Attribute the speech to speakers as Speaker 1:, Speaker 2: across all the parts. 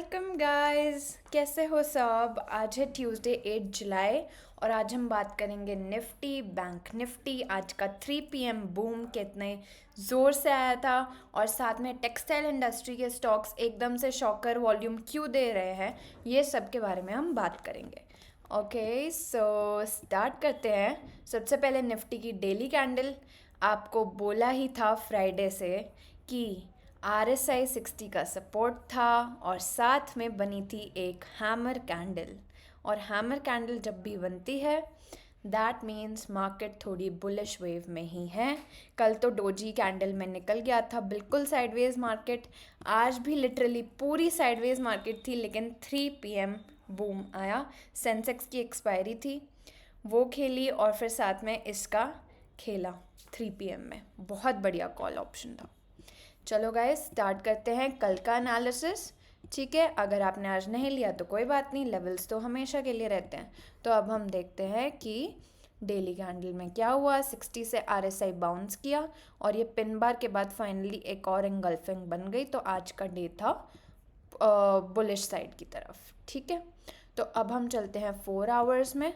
Speaker 1: Welcome guys, कैसे हो सब। आज है ट्यूसडे 8 जुलाई और आज हम बात करेंगे निफ्टी बैंक निफ्टी। आज का 3 PM बूम कितने ज़ोर से आया था और साथ में टेक्सटाइल इंडस्ट्री के स्टॉक्स एकदम से शॉकर वॉल्यूम क्यों दे रहे हैं, ये सब के बारे में हम बात करेंगे। ओके सो स्टार्ट करते हैं। सबसे पहले निफ्टी की डेली कैंडल। आपको बोला ही था फ्राइडे से कि RSI 60 का सपोर्ट था और साथ में बनी थी एक हैमर कैंडल। और हैमर कैंडल जब भी बनती है दैट मीन्स मार्केट थोड़ी बुलिश वेव में ही है। कल तो डोजी कैंडल में निकल गया था बिल्कुल साइडवेज मार्केट। आज भी लिटरली पूरी साइडवेज मार्केट थी, लेकिन 3 PM बूम आया। सेंसेक्स की एक्सपायरी थी, वो खेली और फिर साथ में इसका खेला 3 PM में। बहुत बढ़िया कॉल ऑप्शन था। चलो गाइस स्टार्ट करते हैं कल का एनालिसिस। ठीक है, अगर आपने आज नहीं लिया तो कोई बात नहीं, लेवल्स तो हमेशा के लिए रहते हैं। तो अब हम देखते हैं कि डेली कैंडल में क्या हुआ। 60 से RSI बाउंस किया और ये पिन बार के बाद फाइनली एक और एंगल्फिंग बन गई। तो आज का डे था बुलिश साइड की तरफ। ठीक है, तो अब हम चलते हैं 4 आवर्स में।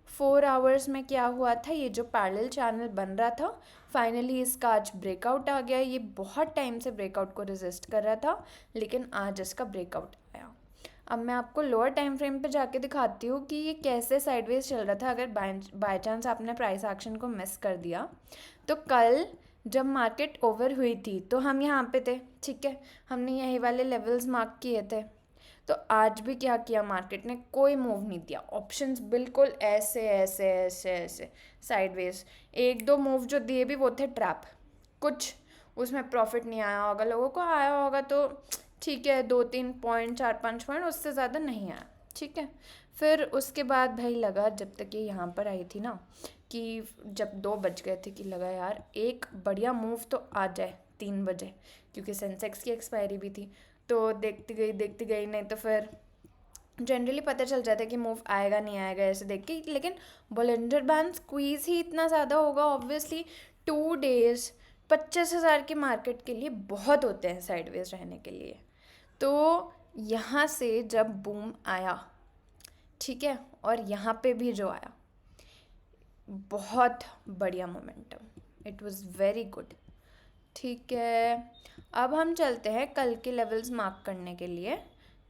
Speaker 1: 4 आवर्स में क्या हुआ था, ये जो पैरेलल चैनल बन रहा था फाइनली इसका आज ब्रेकआउट आ गया। ये बहुत टाइम से ब्रेकआउट को रेजिस्ट कर रहा था, लेकिन आज इसका ब्रेकआउट आया। अब मैं आपको लोअर टाइम फ्रेम पे जाके दिखाती हूँ कि ये कैसे साइडवेज चल रहा था। अगर बाय चांस आपने प्राइस एक्शन को मिस कर दिया तो कल जब मार्केट ओवर हुई थी तो हम यहाँ पे थे। ठीक है, हमने यही वाले लेवल्स मार्क किए थे। तो आज भी क्या किया मार्केट ने, कोई मूव नहीं दिया। ऑप्शंस बिल्कुल ऐसे ऐसे ऐसे ऐसे साइडवेज। एक दो मूव जो दिए भी वो थे ट्रैप। कुछ उसमें प्रॉफिट नहीं आया होगा लोगों को, आया होगा तो ठीक है 2-3 पॉइंट 4-5 पॉइंट, उससे ज़्यादा नहीं आया। ठीक है, फिर उसके बाद भाई लगा जब तक ये यहाँ पर आई थी ना कि जब 2 बज गए थे कि लगा यार एक बढ़िया मूव तो आ जाए 3 बजे, क्योंकि सेंसेक्स की एक्सपायरी भी थी। तो देखती गई नहीं तो फिर जनरली पता चल जाता है कि मूव आएगा नहीं आएगा ऐसे देख के। लेकिन बॉलिंजर बैंड स्क्वीज ही इतना ज़्यादा होगा ऑब्वियसली। 2 डेज 25,000 के मार्केट के लिए बहुत होते हैं साइडवेज रहने के लिए। तो यहाँ से जब बूम आया, ठीक है, और यहाँ पे भी जो आया बहुत बढ़िया momentum, it was very good. ठीक है, अब हम चलते हैं कल के लेवल्स मार्क करने के लिए।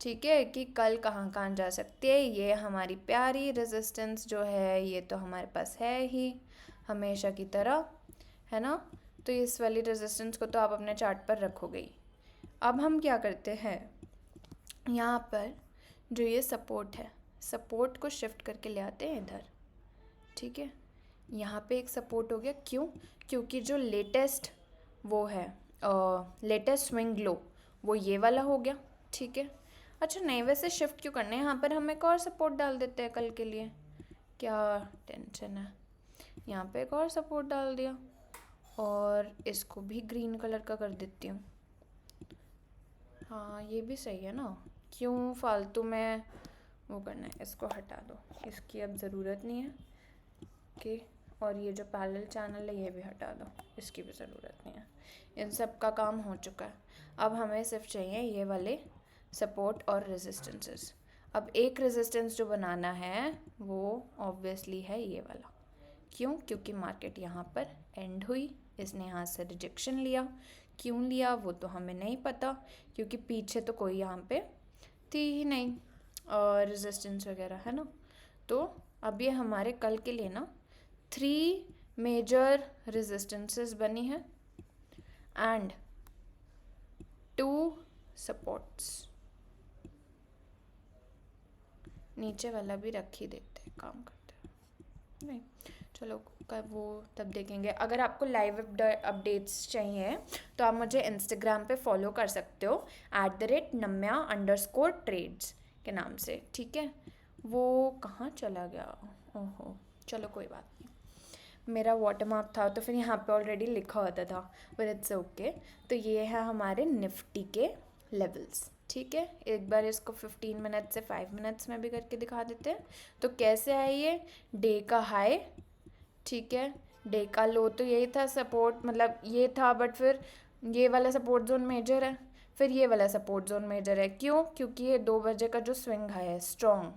Speaker 1: ठीक है, कि कल कहाँ कहाँ जा सकते हैं। ये हमारी प्यारी रेजिस्टेंस जो है ये तो हमारे पास है ही हमेशा की तरह, है ना। तो इस वाली रेजिस्टेंस को तो आप अपने चार्ट पर रखोगे ही। अब हम क्या करते हैं, यहाँ पर जो ये सपोर्ट है, सपोर्ट को शिफ्ट करके ले आते हैं इधर। ठीक है, यहाँ पे एक सपोर्ट हो गया। क्यों? क्योंकि जो लेटेस्ट वो है लेटेस्ट स्विंग लो वो ये वाला हो गया। ठीक है, अच्छा नहीं वैसे शिफ्ट क्यों करना है, यहाँ पर हम एक और सपोर्ट डाल देते हैं कल के लिए, क्या टेंशन है। यहाँ पे एक और सपोर्ट डाल दिया और इसको भी ग्रीन कलर का कर देती हूँ। हाँ ये भी सही है ना, क्यों फालतू में वो करना है। इसको हटा दो, इसकी अब ज़रूरत नहीं है। ओके, और ये जो पैरेलल चैनल है ये भी हटा दो, इसकी भी ज़रूरत नहीं है। इन सब का काम हो चुका है। अब हमें सिर्फ चाहिए ये वाले सपोर्ट और रेजिस्टेंसेस। अब एक रेजिस्टेंस जो बनाना है वो ऑब्वियसली है ये वाला। क्यों? क्योंकि मार्केट यहाँ पर एंड हुई, इसने यहाँ से रिजेक्शन लिया। क्यों लिया वो तो हमें नहीं पता, क्योंकि पीछे तो कोई यहाँ पे थी ही नहीं और रेजिस्टेंस वगैरह, है ना। तो अब ये हमारे कल के लिए ना 3 मेजर रेजिस्टेंसेस बनी है एंड 2 सपोर्ट्स। नीचे वाला भी रख ही देते हैं, काम करते हैं नहीं। चलो कब वो तब देखेंगे। अगर आपको लाइव अपडेट्स चाहिए तो आप मुझे इंस्टाग्राम पे फॉलो कर सकते हो @namya_trades के नाम से। ठीक है, वो कहाँ चला गया, ओहो चलो कोई बात नहीं। मेरा वाटरमार्क था तो फिर यहाँ पे ऑलरेडी लिखा होता था, बट इट्स ओके। तो ये है हमारे निफ्टी के लेवल्स। ठीक है, एक बार इसको 15 मिनट से 5 मिनट्स में भी करके दिखा देते हैं। तो कैसे है ये डे का हाई, ठीक है, डे का लो तो यही था सपोर्ट, मतलब ये था, बट फिर ये वाला सपोर्ट जोन मेजर है। फिर ये वाला सपोर्ट जोन मेजर है, क्यों? क्योंकि ये 2 बजे का जो स्विंग है स्ट्रॉन्ग,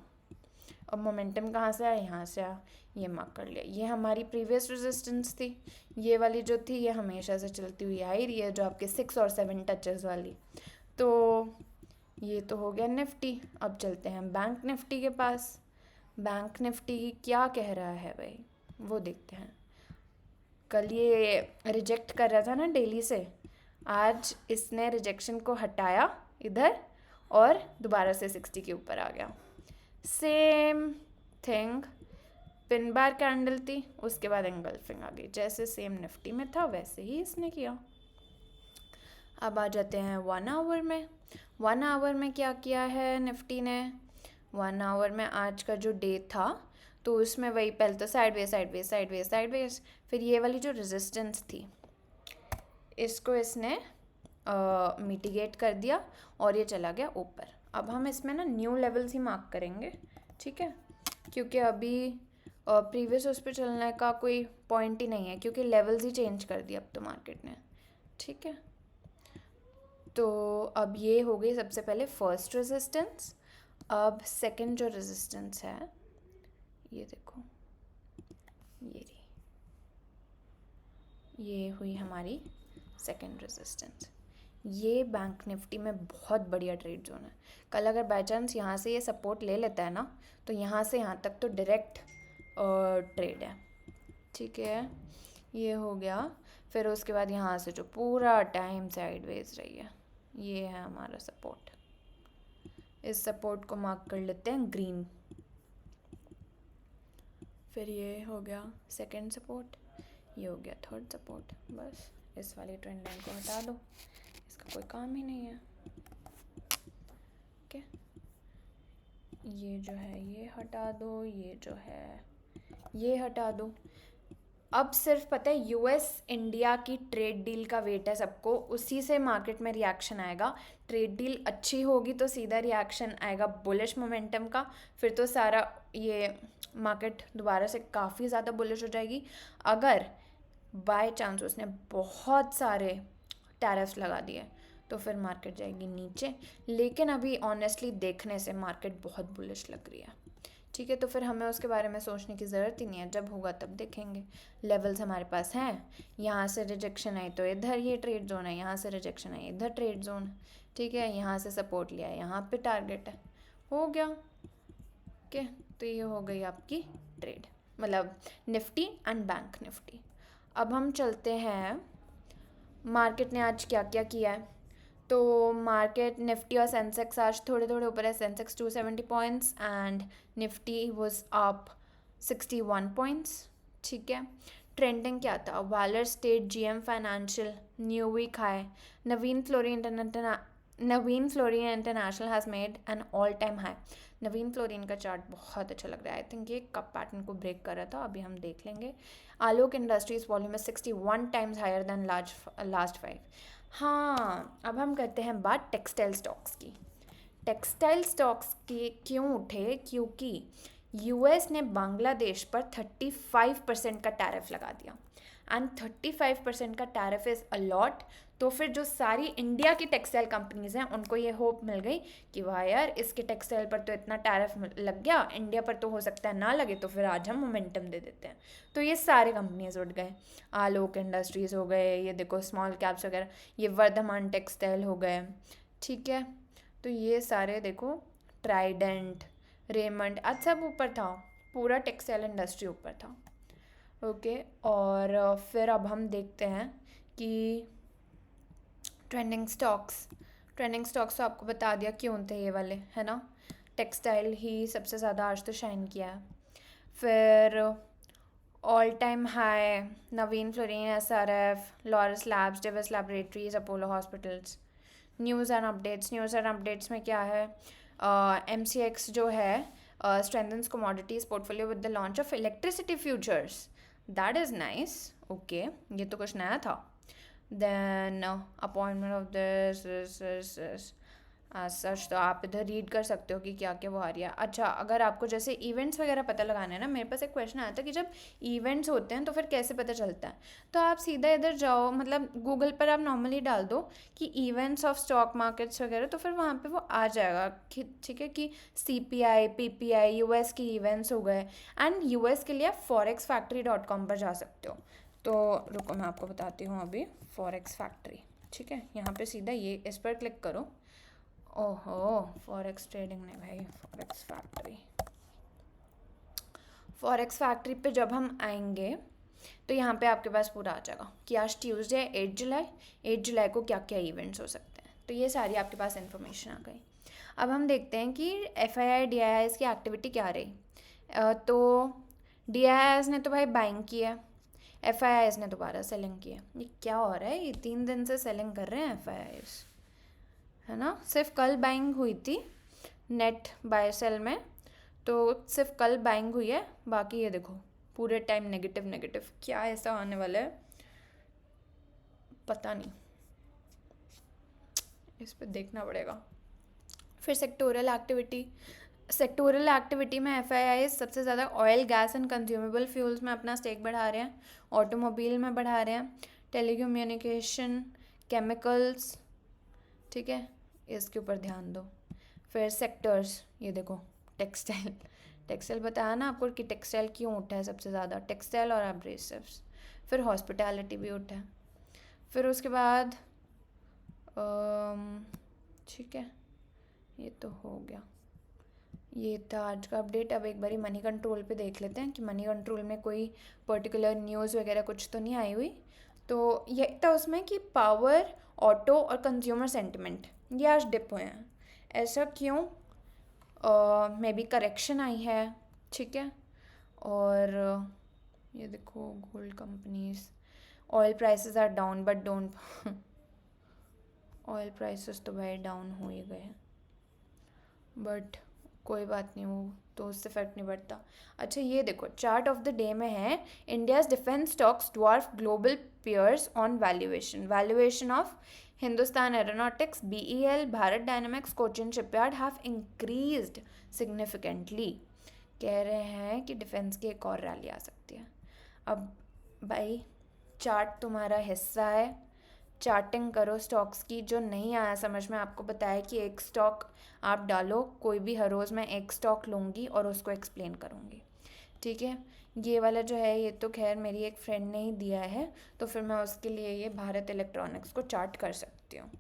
Speaker 1: अब मोमेंटम कहाँ से आया? यहाँ से आया, ये मार्क कर लिया। ये हमारी प्रीवियस रेजिस्टेंस थी, ये वाली जो थी ये हमेशा से चलती हुई आ ही रही है, जो आपके 6 और 7 टचेस वाली। तो ये तो हो गया निफ्टी। अब चलते हैं बैंक निफ्टी के पास। बैंक निफ्टी क्या कह रहा है भाई, वो देखते हैं। कल ये रिजेक्ट कर रहा था ना डेली से, आज इसने रिजेक्शन को हटाया इधर और दोबारा से 60 के ऊपर आ गया। Same thing, pin bar candle थी, उसके बाद एंगल्फिंग आ गई, जैसे सेम निफ्टी में था वैसे ही इसने किया। अब आ जाते हैं 1 आवर में। 1 आवर में क्या किया है निफ्टी ने? 1 आवर में आज का जो डे था तो उसमें वही, पहले तो साइडवेज साइडवेज साइडवेज साइडवेज, फिर ये वाली जो रेजिस्टेंस थी इसको इसने मिटिगेट कर दिया और ये चला गया ऊपर। अब हम इसमें ना न्यू लेवल्स ही मार्क करेंगे, ठीक है, क्योंकि अभी प्रीवियस उस पर चलने का कोई पॉइंट ही नहीं है, क्योंकि लेवल्स ही चेंज कर दिया अब तो मार्केट ने, ठीक है। तो अब ये हो गई सबसे पहले फर्स्ट रेजिस्टेंस। अब सेकंड जो रेजिस्टेंस है ये देखो, ये रही, ये हुई हमारी सेकंड रेजिस्टेंस। ये बैंक निफ्टी में बहुत बढ़िया ट्रेड जोन है। कल अगर बाय चांस यहाँ से ये सपोर्ट ले लेता है ना, तो यहाँ से यहाँ तक तो डायरेक्ट ट्रेड है, ठीक है। ये हो गया, फिर उसके बाद यहाँ से जो पूरा टाइम साइडवेज रही है, ये है हमारा सपोर्ट। इस सपोर्ट को मार्क कर लेते हैं ग्रीन। फिर ये हो गया सेकंड सपोर्ट, ये हो गया थर्ड सपोर्ट। बस इस वाली ट्रेंड लाइन को हटा दो, इसका कोई काम ही नहीं है, ओके। ये जो है ये हटा दो, ये जो है ये हटा दो। अब सिर्फ पता है यूएस इंडिया की ट्रेड डील का वेट है सबको, उसी से मार्केट में रिएक्शन आएगा। ट्रेड डील अच्छी होगी तो सीधा रिएक्शन आएगा बुलिश मोमेंटम का, फिर तो सारा ये मार्केट दोबारा से काफ़ी ज़्यादा बुलिश हो जाएगी। अगर बाय चांस उसने बहुत सारे टैरिफ्स लगा दिए तो फिर मार्केट जाएगी नीचे, लेकिन अभी ऑनेस्टली देखने से मार्केट बहुत बुलिश लग रही है, ठीक है। तो फिर हमें उसके बारे में सोचने की ज़रूरत ही नहीं है, जब होगा तब देखेंगे। लेवल्स हमारे पास हैं, यहाँ से रिजेक्शन आई तो इधर ये ट्रेड जोन है, यहाँ से रिजेक्शन आई इधर ट्रेड जोन, ठीक है। यहाँ से सपोर्ट लिया, यहाँ पे टारगेट है, हो गया, ओके। तो ये हो गई आपकी ट्रेड, मतलब निफ्टी एंड बैंक निफ्टी। अब हम चलते हैं मार्केट ने आज क्या क्या किया है। तो मार्केट निफ्टी और सेंसेक्स आज थोड़े थोड़े ऊपर है। Sensex 270 points and Nifty was up 61 points, ठीक है। ट्रेंडिंग क्या था? वालर स्टेट, GM Financial, new week high, Navin Fluorine International has made an all time high. Navin Fluorine का चार्ट बहुत अच्छा लग रहा है, आई थिंक ये कप पैटर्न को ब्रेक कर रहा था, अभी हम देख लेंगे। आलोक इंडस्ट्रीज वॉल्यूम है 61 टाइम्स हायर देन लास्ट 5। हाँ, अब हम करते हैं बात टेक्सटाइल स्टॉक्स की। टेक्सटाइल स्टॉक्स के क्यों उठे? क्योंकि यूएस ने बांग्लादेश पर 35% का टैरिफ लगा दिया, एंड 35% का टैरिफ इज़ अलॉट। तो फिर जो सारी इंडिया की टेक्सटाइल कंपनीज़ हैं उनको ये होप मिल गई कि वाह यार, इसके टेक्सटाइल पर तो इतना टैरिफ लग गया, इंडिया पर तो हो सकता है ना लगे, तो फिर आज हम मोमेंटम दे देते हैं। तो ये सारे कंपनीज उठ गए, आलोक इंडस्ट्रीज़ हो गए, ये देखो स्मॉल कैप्स वगैरह, ये वर्धमान टेक्सटाइल हो गए, ठीक है। तो ये सारे देखो, ट्राइडेंट, रेमंड, आज सब ऊपर था, पूरा टेक्सटाइल इंडस्ट्री ऊपर था, ओके। और फिर अब हम देखते हैं कि ट्रेंडिंग स्टॉक्स तो आपको बता दिया क्यों थे ये वाले, है ना। टेक्सटाइल ही सबसे ज़्यादा आज तो शाइन किया है। फिर all time high Navin fluorine, SRF, Laurus labs, Divis laboratories, Apollo hospitals. News and updates में क्या है? MCX जो है strengthens commodities portfolio with the launch of electricity futures. That is nice. Okay, ये तो कुछ नया था. Then appointment of this. सच तो आप इधर रीड कर सकते हो कि क्या क्या वो आ रही है। अच्छा, अगर आपको जैसे इवेंट्स वगैरह पता लगाना है ना, मेरे पास एक क्वेश्चन आया था कि जब इवेंट्स होते हैं तो फिर कैसे पता चलता है। तो आप सीधा इधर जाओ, मतलब गूगल पर आप नॉर्मली डाल दो कि इवेंट्स ऑफ स्टॉक मार्केट्स वगैरह, तो फिर वहाँ पे वो आ जाएगा कि ठीक है कि CPI PPI यूएस की इवेंट्स हो गए। एंड यूएस के लिए आप forexfactory.com पर जा सकते हो। तो रुको मैं आपको बताती हूँ अभी। फॉरेक्स फैक्ट्री, ठीक है, यहाँ पे सीधा ये इस पर क्लिक करो। ओहो, फॉरेक्स ट्रेडिंग नहीं भाई, फॉरेक्स फैक्ट्री। फॉरेक्स फैक्ट्री पे जब हम आएंगे तो यहाँ पे आपके पास पूरा आ जाएगा कि आज ट्यूसडे है 8 जुलाई, 8 जुलाई को क्या क्या इवेंट्स हो सकते हैं। तो ये सारी आपके पास इन्फॉर्मेशन आ गई। अब हम देखते हैं कि FII DIIs की एक्टिविटी क्या रही। तो DIIs ने तो भाई बाइंग की है, FIIs ने दोबारा सेलिंग की है। ये क्या हो रहा है, ये 3 दिन से सेलिंग कर रहे हैं FIIs, है ना। सिर्फ कल बाइंग हुई थी नेट बाय सेल में, तो सिर्फ कल बाइंग हुई है, बाकी ये देखो पूरे टाइम नेगेटिव नेगेटिव। क्या ऐसा आने वाला है पता नहीं, इस पर देखना पड़ेगा। फिर सेक्टोरल एक्टिविटी, सेक्टोरल एक्टिविटी में FII सबसे ज़्यादा oil gas and consumable fuels में अपना स्टेक बढ़ा रहे हैं, ऑटोमोबाइल में बढ़ा रहे हैं, टेलीकम्युनिकेशन, केमिकल्स, ठीक है, इसके ऊपर ध्यान दो। फिर सेक्टर्स, ये देखो टेक्सटाइल, टेक्सटाइल बताया ना आपको कि टेक्सटाइल क्यों उठा है सबसे ज़्यादा, टेक्सटाइल और एब्रेसिव्स। फिर हॉस्पिटैलिटी भी उठा है। फिर उसके बाद ठीक है, ये तो हो गया, ये था आज का अपडेट। अब एक बारी मनी कंट्रोल पे देख लेते हैं कि मनी कंट्रोल में कोई पर्टिकुलर न्यूज़ वगैरह कुछ तो नहीं आई हुई। तो ये था उसमें कि पावर, ऑटो और कंज्यूमर सेंटिमेंट ये आज डिप हुए हैं। ऐसा क्यों? मे बी करेक्शन आई है, ठीक है। और ये देखो gold companies, oil prices are down but don't oil prices तो भाई डाउन हो ही गए, बट कोई बात नहीं, वो तो उससे फ़र्क नहीं पड़ता। अच्छा ये देखो चार्ट ऑफ द डे में है, India's defence stocks dwarf global pairs on valuation, valuation of Hindustan aeronautics, BEL, Bharat dynamics, Cochin shipyard have increased significantly. कह रहे हैं कि डिफेंस की एक और रैली आ सकती है। अब भाई चार्ट तुम्हारा हिस्सा है, चार्टिंग करो स्टॉक्स की। जो नहीं आया समझ में, आपको बताया कि एक स्टॉक आप डालो कोई भी, हर रोज़ मैं एक स्टॉक लूँगी और उसको एक्सप्लेन करूँगी, ठीक है। ये वाला जो है ये तो खैर मेरी एक फ्रेंड ने ही दिया है, तो फिर मैं उसके लिए ये भारत इलेक्ट्रॉनिक्स को चार्ट कर सकती हूँ।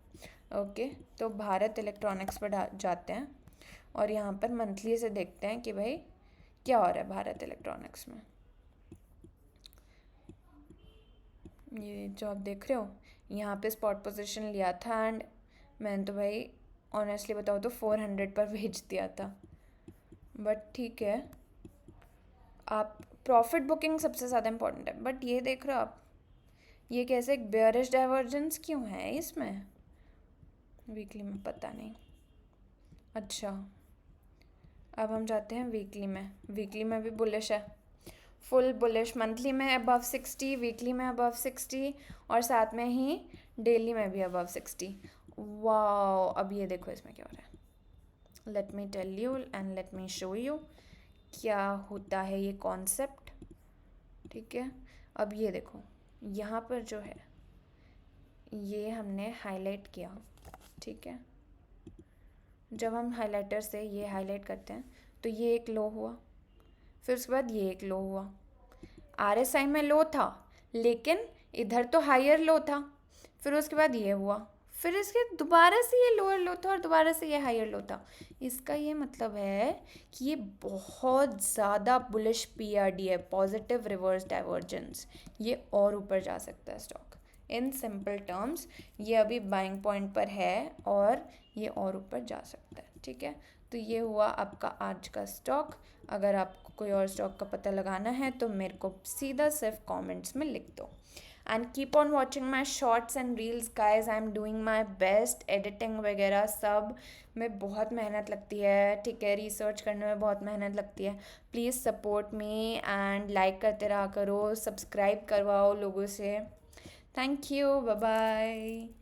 Speaker 1: ओके, तो भारत इलेक्ट्रॉनिक्स पर जाते हैं और यहाँ पर मंथली से देखते हैं कि भाई क्या हो रहा है भारत इलेक्ट्रॉनिक्स में। ये जो आप देख रहे हो यहाँ पे स्पॉट पोजीशन लिया था, एंड मैंने तो भाई ऑनेस्टली बताओ तो 400 पर भेज दिया था, बट ठीक है। आप प्रॉफिट बुकिंग सबसे ज़्यादा इम्पोर्टेंट है, बट ये देख रहे हो आप ये कैसे एक बेयरिश डाइवर्जेंस क्यों है इसमें वीकली में, पता नहीं। अच्छा अब हम जाते हैं वीकली में, वीकली में भी बुलिश है, फुल बुलिश। मंथली में अबव 60, वीकली में अबव 60 और साथ में ही डेली में भी अबव 60। वाओ, अब ये देखो इसमें क्या हो रहा है, let me tell you and let me show you क्या होता है ये कॉन्सेप्ट, ठीक है। अब ये देखो यहाँ पर जो है ये हमने हाईलाइट किया, ठीक है। जब हम हाइलाइटर से ये हाईलाइट करते हैं तो ये एक लो हुआ, फिर उसके बाद ये एक लो हुआ। RSI में लो था लेकिन इधर तो हायर लो था, फिर उसके बाद ये हुआ, फिर इसके दोबारा से ये लोअर लो था और दोबारा से ये हायर लो था। इसका ये मतलब है कि ये बहुत ज़्यादा बुलिश PRD है, पॉजिटिव रिवर्स डाइवर्जेंस, ये और ऊपर जा सकता है स्टॉक। इन सिंपल टर्म्स ये अभी बाइंग पॉइंट पर है और ये और ऊपर जा सकता है, ठीक है। तो ये हुआ आपका आज का स्टॉक। अगर आपको कोई और स्टॉक का पता लगाना है तो मेरे को सीधा सिर्फ कमेंट्स में लिख दो। And keep on watching my shorts and reels guys, I am doing my best. Editing वगैरह सब में बहुत मेहनत लगती है, ठीक है, रिसर्च करने में बहुत मेहनत लगती है। Please support me and like करते रहा करो, सब्सक्राइब करवाओ लोगों से। Thank you, bye bye.